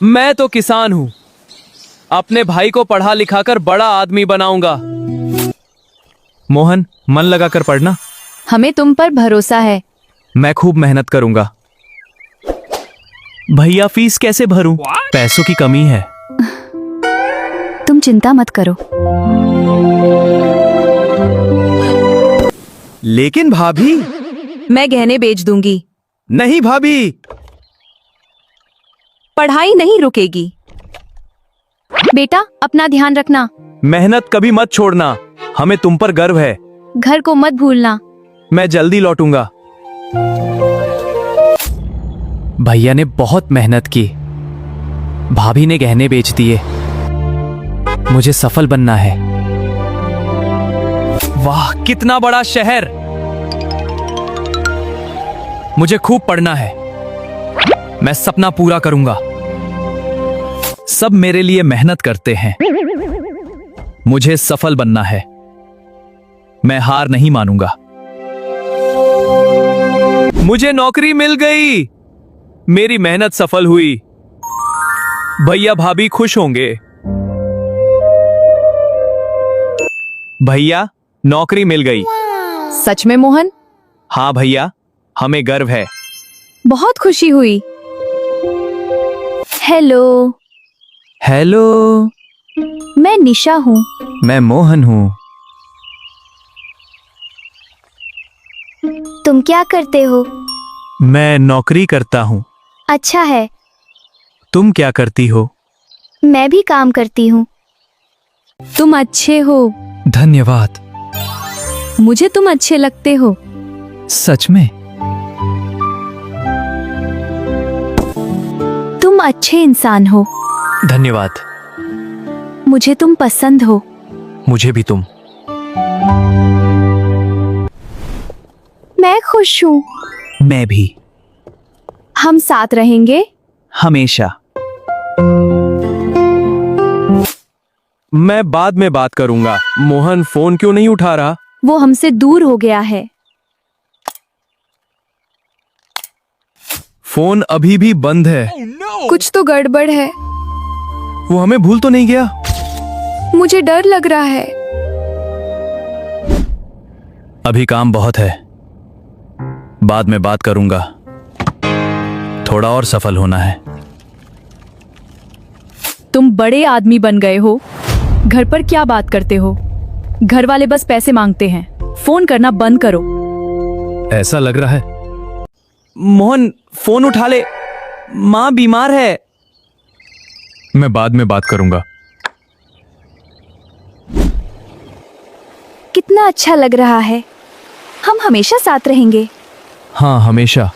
मैं तो किसान हूँ, अपने भाई को पढ़ा लिखाकर बड़ा आदमी बनाऊंगा। मोहन, मन लगाकर पढ़ना। हमें तुम पर भरोसा है। मैं खूब मेहनत करूंगा। भैया, फीस कैसे भरूं? पैसों की कमी है। तुम चिंता मत करो। लेकिन भाभी। मैं गहने बेच दूंगी। नहीं भाभी। पढ़ाई नहीं रुकेगी। बेटा, अपना ध्यान रखना। मेहनत कभी मत छोड़ना, हमें तुम पर गर्व है। घर को मत भूलना। मैं जल्दी लौटूंगा। भैया ने बहुत मेहनत की, भाभी ने गहने बेच दिए। मुझे सफल बनना है। वाह, कितना बड़ा शहर। मुझे खूब पढ़ना है। मैं सपना पूरा करूंगा। सब मेरे लिए मेहनत करते हैं। मुझे सफल बनना है। मैं हार नहीं मानूंगा। मुझे नौकरी मिल गई। मेरी मेहनत सफल हुई। भैया भाभी खुश होंगे। भैया, नौकरी मिल गई। सच में मोहन? हाँ भैया, हमें गर्व है। बहुत खुशी हुई। हेलो। हेलो। मैं निशा हूँ। मैं मोहन हूँ। तुम क्या करते हो? मैं नौकरी करता हूँ। अच्छा है। तुम क्या करती हो? मैं भी काम करती हूँ। तुम अच्छे हो। धन्यवाद। मुझे तुम अच्छे लगते हो। सच में? तुम अच्छे इंसान हो। धन्यवाद। मुझे तुम पसंद हो। मुझे भी तुम। मैं खुश हूँ। मैं भी। हम साथ रहेंगे हमेशा। मैं बाद में बात करूंगा। मोहन फोन क्यों नहीं उठा रहा? वो हमसे दूर हो गया है। फोन अभी भी बंद है। कुछ तो गड़बड़ है। वो हमें भूल तो नहीं गया? मुझे डर लग रहा है। अभी काम बहुत है, बाद में बात करूंगा। थोड़ा और सफल होना है। तुम बड़े आदमी बन गए हो। घर पर क्या बात करते हो? घर वाले बस पैसे मांगते हैं। फोन करना बंद करो। ऐसा लग रहा है। मोहन, फोन उठा ले। माँ बीमार है। मैं बाद में बात करूंगा। कितना अच्छा लग रहा है। हम हमेशा साथ रहेंगे। हाँ, हमेशा।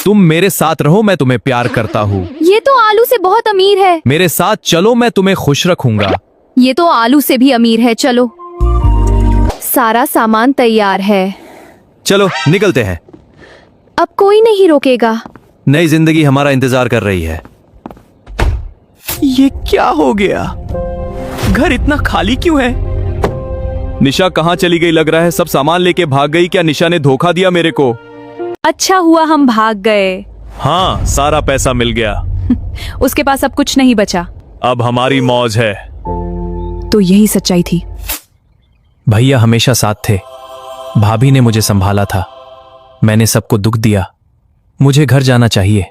तुम मेरे साथ रहो, मैं तुम्हें प्यार करता हूँ। ये तो आलू से बहुत अमीर है। मेरे साथ चलो, मैं तुम्हें खुश रखूंगा। ये तो आलू से भी अमीर है। चलो, सारा सामान तैयार है। चलो निकलते हैं। अब कोई नहीं रोकेगा। नई जिंदगी हमारा इंतजार कर रही है। ये क्या हो गया? घर इतना खाली क्यों है? निशा कहाँ चली गई? लग रहा है सब सामान लेके भाग गई। क्या निशा ने धोखा दिया मेरे को? अच्छा हुआ हम भाग गए। हाँ, सारा पैसा मिल गया। उसके पास अब कुछ नहीं बचा। अब हमारी मौज है। तो यही सच्चाई थी। भैया हमेशा साथ थे। भाभी ने मुझे संभाला था। मैंने सबको दुख दिया। मुझे घर जाना चाहिए।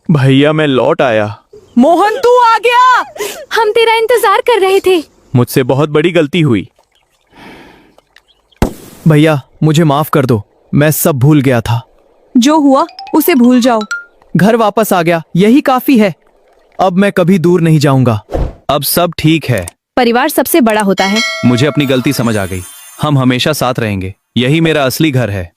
भैया, मैं लौट आया। मोहन, तू आ गया। हम तेरा इंतजार कर रहे थे। मुझसे बहुत बड़ी गलती हुई। भैया, मुझे माफ कर दो। मैं सब भूल गया था। जो हुआ उसे भूल जाओ। घर वापस आ गया, यही काफी है। अब मैं कभी दूर नहीं जाऊंगा। अब सब ठीक है। परिवार सबसे बड़ा होता है। मुझे अपनी गलती समझ आ गई। हम हमेशा साथ रहेंगे। यही मेरा असली घर है।